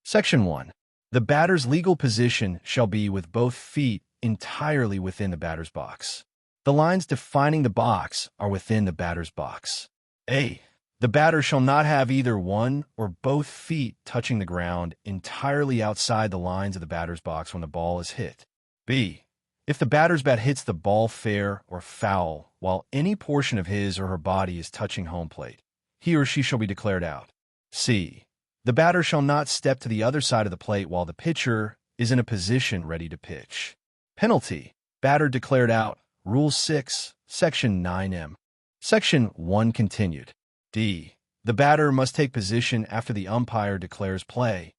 Section 1. The batter's legal position shall be with both feet entirely within the batter's box. The lines defining the box are within the batter's box. A. The batter shall not have either one or both feet touching the ground entirely outside the lines of the batter's box when the ball is hit. B. If the batter's bat hits the ball fair or foul while any portion of his or her body is touching home plate, he or she shall be declared out. C. The batter shall not step to the other side of the plate while the pitcher is in a position ready to pitch. Penalty. Batter declared out. Rule 6, Section 9M. Section 1 continued. D. The batter must take position after the umpire declares play.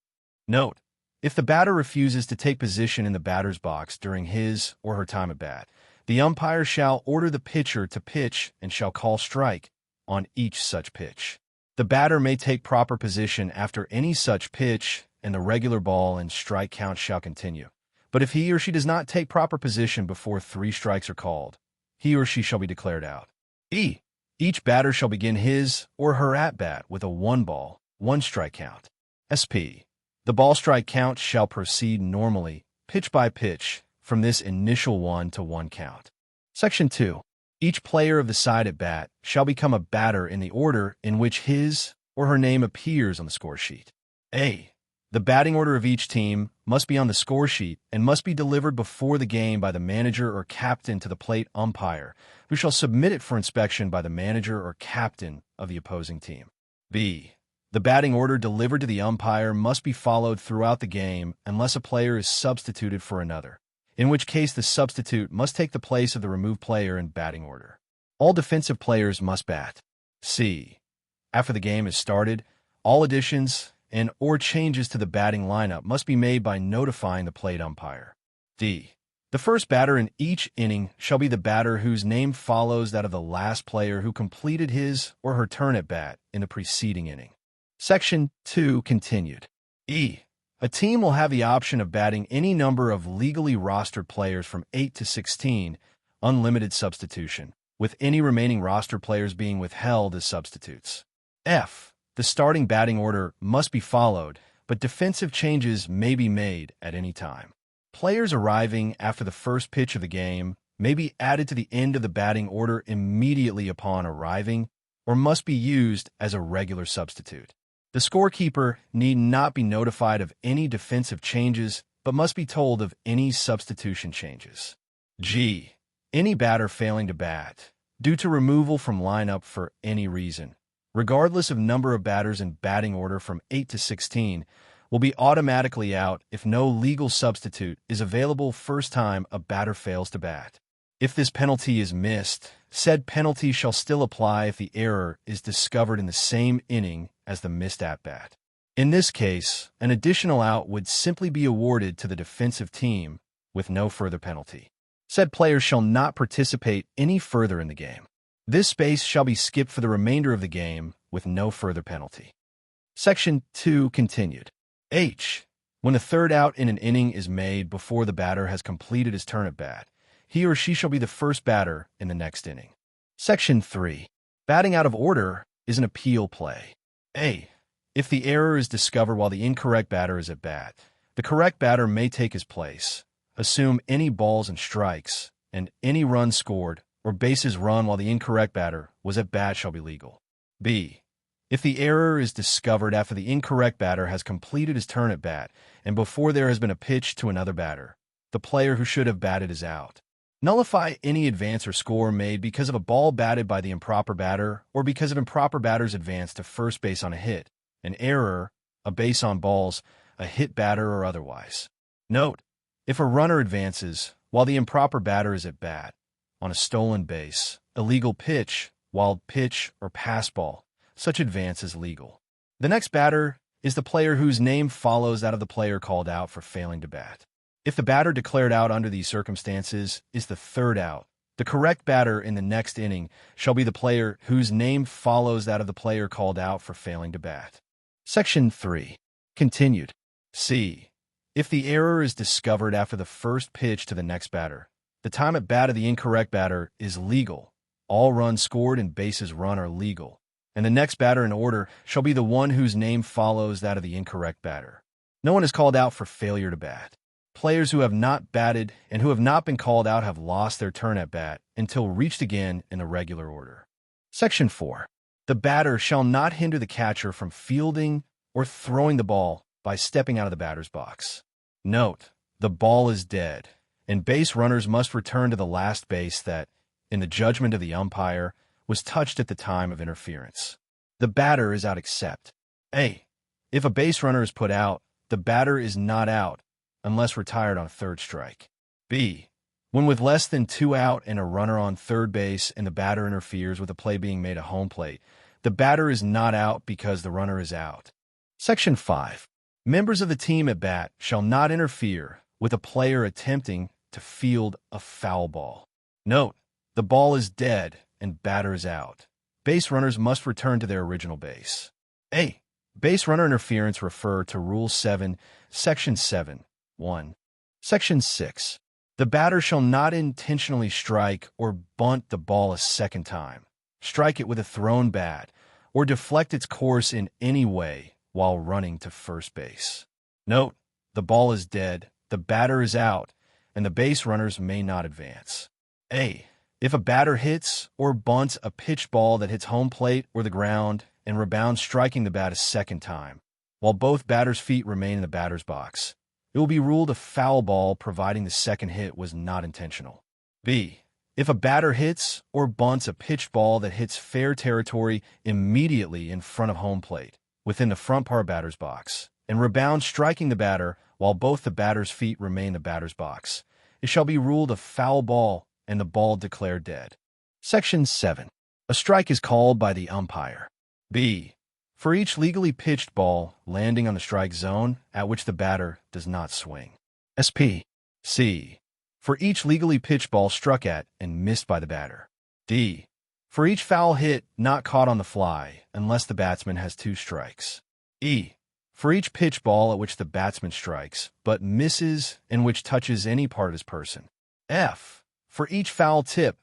Note: if the batter refuses to take position in the batter's box during his or her time at bat, the umpire shall order the pitcher to pitch and shall call strike on each such pitch. The batter may take proper position after any such pitch, and the regular ball and strike count shall continue. But if he or she does not take proper position before 3 strikes are called, he or she shall be declared out. E. Each batter shall begin his or her at-bat with a 1-ball, 1-strike count. SP. The ball strike count shall proceed normally, pitch by pitch, from this initial 1-to-1 count. Section 2. Each player of the side at bat shall become a batter in the order in which his or her name appears on the score sheet. A. The batting order of each team must be on the score sheet and must be delivered before the game by the manager or captain to the plate umpire, who shall submit it for inspection by the manager or captain of the opposing team. B. The batting order delivered to the umpire must be followed throughout the game unless a player is substituted for another, in which case the substitute must take the place of the removed player in batting order. All defensive players must bat. C. After the game is started, all additions and or changes to the batting lineup must be made by notifying the plate umpire. D. The first batter in each inning shall be the batter whose name follows that of the last player who completed his or her turn at bat in the preceding inning. Section 2 continued. E. A team will have the option of batting any number of legally rostered players from 8 to 16, unlimited substitution, with any remaining roster players being withheld as substitutes. F. The starting batting order must be followed, but defensive changes may be made at any time. Players arriving after the first pitch of the game may be added to the end of the batting order immediately upon arriving, or must be used as a regular substitute. The scorekeeper need not be notified of any defensive changes, but must be told of any substitution changes. G. Any batter failing to bat, due to removal from lineup for any reason, regardless of number of batters in batting order from 8 to 16, will be automatically out if no legal substitute is available first time a batter fails to bat. If this penalty is missed, said penalty shall still apply if the error is discovered in the same inning as the missed at-bat. In this case, an additional out would simply be awarded to the defensive team with no further penalty. Said players shall not participate any further in the game. This space shall be skipped for the remainder of the game with no further penalty. Section 2 continued. H. When a third out in an inning is made before the batter has completed his turn at bat, he or she shall be the first batter in the next inning. Section 3. Batting out of order is an appeal play. A. If the error is discovered while the incorrect batter is at bat, the correct batter may take his place, assume any balls and strikes, and any runs scored or bases run while the incorrect batter was at bat shall be legal. B. If the error is discovered after the incorrect batter has completed his turn at bat and before there has been a pitch to another batter, the player who should have batted is out. Nullify any advance or score made because of a ball batted by the improper batter or because of improper batter's advance to first base on a hit, an error, a base on balls, a hit batter, or otherwise. Note: if a runner advances while the improper batter is at bat, on a stolen base, illegal pitch, wild pitch, or pass ball, such advance is legal. The next batter is the player whose name follows that of the player called out for failing to bat. If the batter declared out under these circumstances is the third out, the correct batter in the next inning shall be the player whose name follows that of the player called out for failing to bat. Section 3. Continued. C. If the error is discovered after the first pitch to the next batter, the time at bat of the incorrect batter is legal. All runs scored and bases run are legal, and the next batter in order shall be the one whose name follows that of the incorrect batter. No one is called out for failure to bat. Players who have not batted and who have not been called out have lost their turn at bat until reached again in the regular order. Section 4. The batter shall not hinder the catcher from fielding or throwing the ball by stepping out of the batter's box. Note, the ball is dead, and base runners must return to the last base that, in the judgment of the umpire, was touched at the time of interference. The batter is out except A. If a base runner is put out, the batter is not out unless retired on a third strike. B. When with less than 2 out and a runner on third base and the batter interferes with a play being made at home plate, the batter is not out because the runner is out. Section 5. Members of the team at bat shall not interfere with a player attempting to field a foul ball. Note, the ball is dead and batter is out. Base runners must return to their original base. A. Base runner interference refer to Rule 7, Section 7, 1. Section 6. The batter shall not intentionally strike or bunt the ball a second time, strike it with a thrown bat, or deflect its course in any way while running to first base. Note, the ball is dead, the batter is out, and the base runners may not advance. A. If a batter hits or bunts a pitch ball that hits home plate or the ground and rebounds striking the bat a second time, while both batters' feet remain in the batter's box, it will be ruled a foul ball providing the second hit was not intentional. B. If a batter hits or bunts a pitch ball that hits fair territory immediately in front of home plate, within the front part batter's box, and rebounds striking the batter while both the batter's feet remain in the batter's box, it shall be ruled a foul ball and the ball declared dead. Section 7. A strike is called by the umpire. B. For each legally pitched ball landing on the strike zone at which the batter does not swing. SP. C. For each legally pitched ball struck at and missed by the batter. D. For each foul hit not caught on the fly unless the batsman has 2 strikes. E. For each pitch ball at which the batsman strikes but misses and which touches any part of his person. F. For each foul tip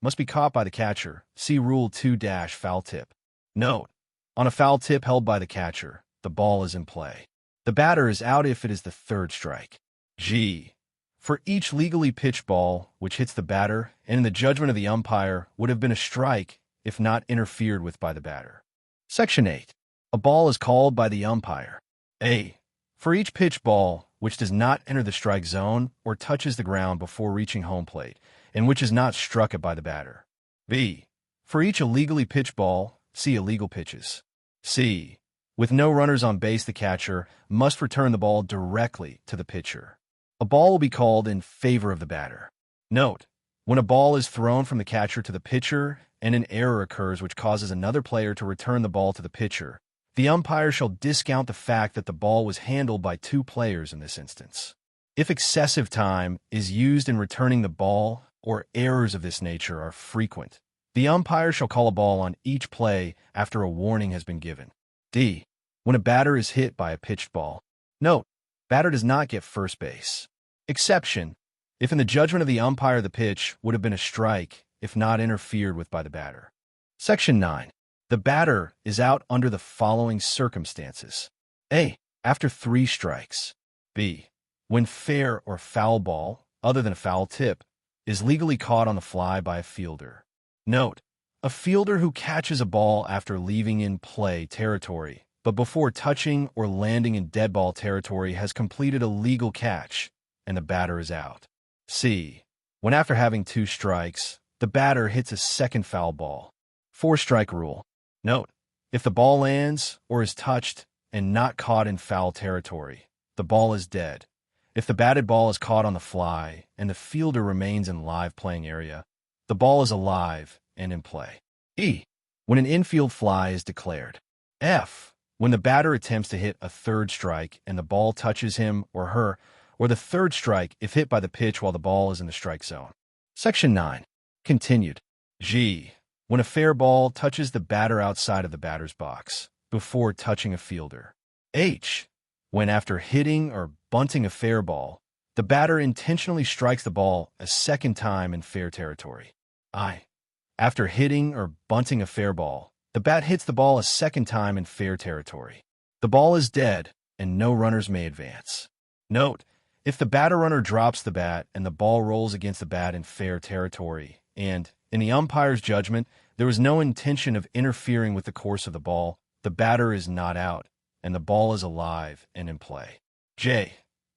must be caught by the catcher. See Rule 2-foul tip. Note, on a foul tip held by the catcher, the ball is in play. The batter is out if it is the third strike. G. For each legally pitched ball which hits the batter and in the judgment of the umpire would have been a strike if not interfered with by the batter. Section 8. A ball is called by the umpire. A. For each pitch ball which does not enter the strike zone or touches the ground before reaching home plate and which is not struck at by the batter. B. For each illegally pitched ball, see illegal pitches. C. With no runners on base, the catcher must return the ball directly to the pitcher. A ball will be called in favor of the batter. Note, when a ball is thrown from the catcher to the pitcher and an error occurs which causes another player to return the ball to the pitcher, the umpire shall discount the fact that the ball was handled by 2 players in this instance. If excessive time is used in returning the ball or errors of this nature are frequent, the umpire shall call a ball on each play after a warning has been given. D. When a batter is hit by a pitched ball. Note, batter does not get first base. Exception, if in the judgment of the umpire the pitch would have been a strike if not interfered with by the batter. Section 9. The batter is out under the following circumstances. A. After 3 strikes. B. When fair or foul ball, other than a foul tip, is legally caught on the fly by a fielder. Note, a fielder who catches a ball after leaving in play territory, but before touching or landing in dead ball territory has completed a legal catch, and the batter is out. C. When after having 2 strikes, the batter hits a second foul ball. 4-strike rule. Note, if the ball lands or is touched and not caught in foul territory, the ball is dead. If the batted ball is caught on the fly and the fielder remains in live playing area, the ball is alive and in play. E. When an infield fly is declared. F. When the batter attempts to hit a 3rd strike and the ball touches him or her, or the 3rd strike if hit by the pitch while the ball is in the strike zone. Section 9. Continued. G. When a fair ball touches the batter outside of the batter's box before touching a fielder. H. When after hitting or bunting a fair ball, the batter intentionally strikes the ball a second time in fair territory. I. After hitting or bunting a fair ball, the bat hits the ball a second time in fair territory. The ball is dead, and no runners may advance. Note, if the batter-runner drops the bat and the ball rolls against the bat in fair territory, and, in the umpire's judgment, there is no intention of interfering with the course of the ball, the batter is not out, and the ball is alive and in play. J.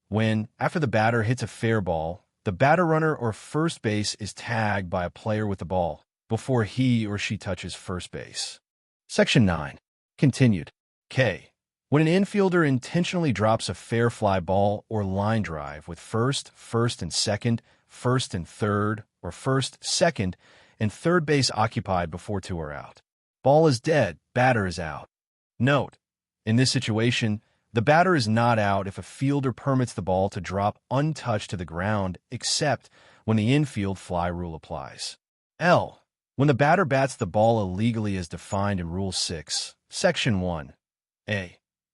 When, after the batter hits a fair ball, the batter-runner or first base is tagged by a player with the ball before he or she touches first base. Section 9. Continued. K. When an infielder intentionally drops a fair fly ball or line drive with first and second, first and third, or first, second, and third base occupied before two are out. Ball is dead, batter is out. Note, in this situation, the batter is not out if a fielder permits the ball to drop untouched to the ground, except when the infield fly rule applies. L. When the batter bats the ball illegally as defined in Rule 6, Section 1a,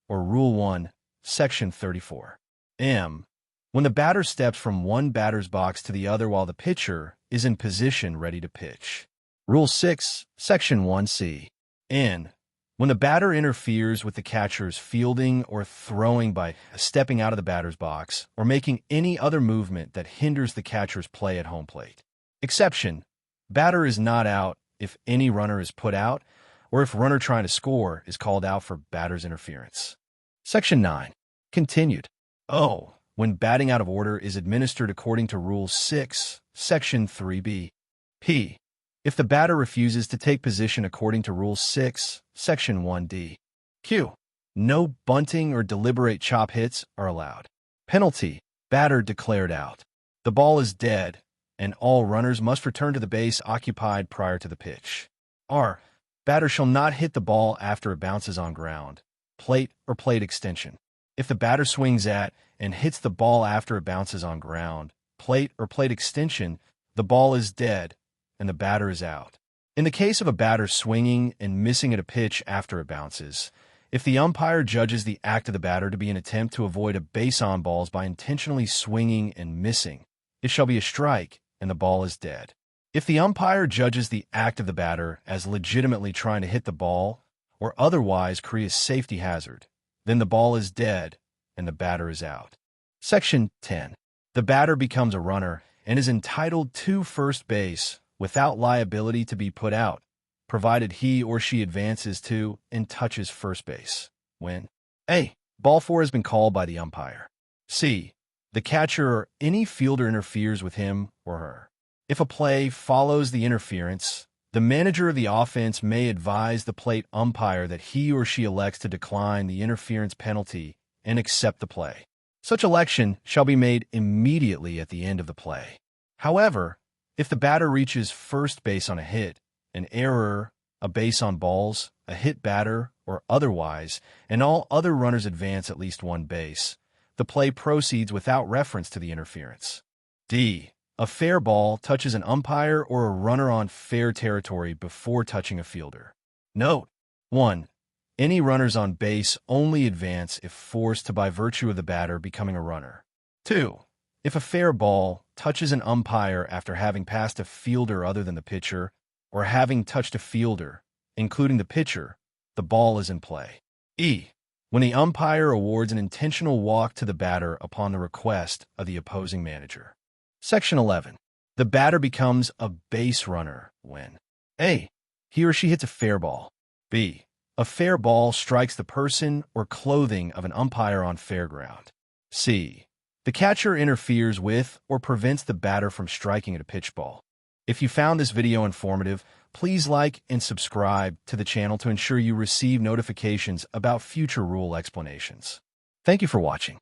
or Rule 1, Section 34. M. When the batter steps from one batter's box to the other while the pitcher is in position ready to pitch. Rule 6, Section 1c. N. When the batter interferes with the catcher's fielding or throwing by stepping out of the batter's box or making any other movement that hinders the catcher's play at home plate. Exception: batter is not out if any runner is put out or if runner trying to score is called out for batter's interference. Section 9. Continued. O. When batting out of order is administered according to Rule 6, Section 3b. P. If the batter refuses to take position according to Rule 6, Section 1d. Q. No bunting or deliberate chop hits are allowed. Penalty: batter declared out. The ball is dead, and all runners must return to the base occupied prior to the pitch. R. Batter shall not hit the ball after it bounces on ground, plate, or plate extension. If the batter swings at and hits the ball after it bounces on ground, plate, or plate extension, the ball is dead, and the batter is out. In the case of a batter swinging and missing at a pitch after it bounces, if the umpire judges the act of the batter to be an attempt to avoid a base on balls by intentionally swinging and missing, it shall be a strike, and the ball is dead. If the umpire judges the act of the batter as legitimately trying to hit the ball or otherwise create a safety hazard, then the ball is dead, and the batter is out. Section 10. The batter becomes a runner and is entitled to first base without liability to be put out, provided he or she advances to and touches first base when A. Ball 4 has been called by the umpire. C. The catcher or any fielder interferes with him or her. If a play follows the interference, the manager of the offense may advise the plate umpire that he or she elects to decline the interference penalty and accept the play. Such election shall be made immediately at the end of the play. However, if the batter reaches first base on a hit, an error, a base on balls, a hit batter, or otherwise, and all other runners advance at least one base, the play proceeds without reference to the interference. D. A fair ball touches an umpire or a runner on fair territory before touching a fielder. Note: 1. Any runners on base only advance if forced to by virtue of the batter becoming a runner. 2. If a fair ball touches an umpire after having passed a fielder other than the pitcher, or having touched a fielder, including the pitcher, the ball is in play. E. When the umpire awards an intentional walk to the batter upon the request of the opposing manager. Section 11. The batter becomes a base runner when A. He or she hits a fair ball. B. A fair ball strikes the person or clothing of an umpire on fair ground. C. The catcher interferes with or prevents the batter from striking at a pitch ball. If you found this video informative, please like and subscribe to the channel to ensure you receive notifications about future rule explanations. Thank you for watching.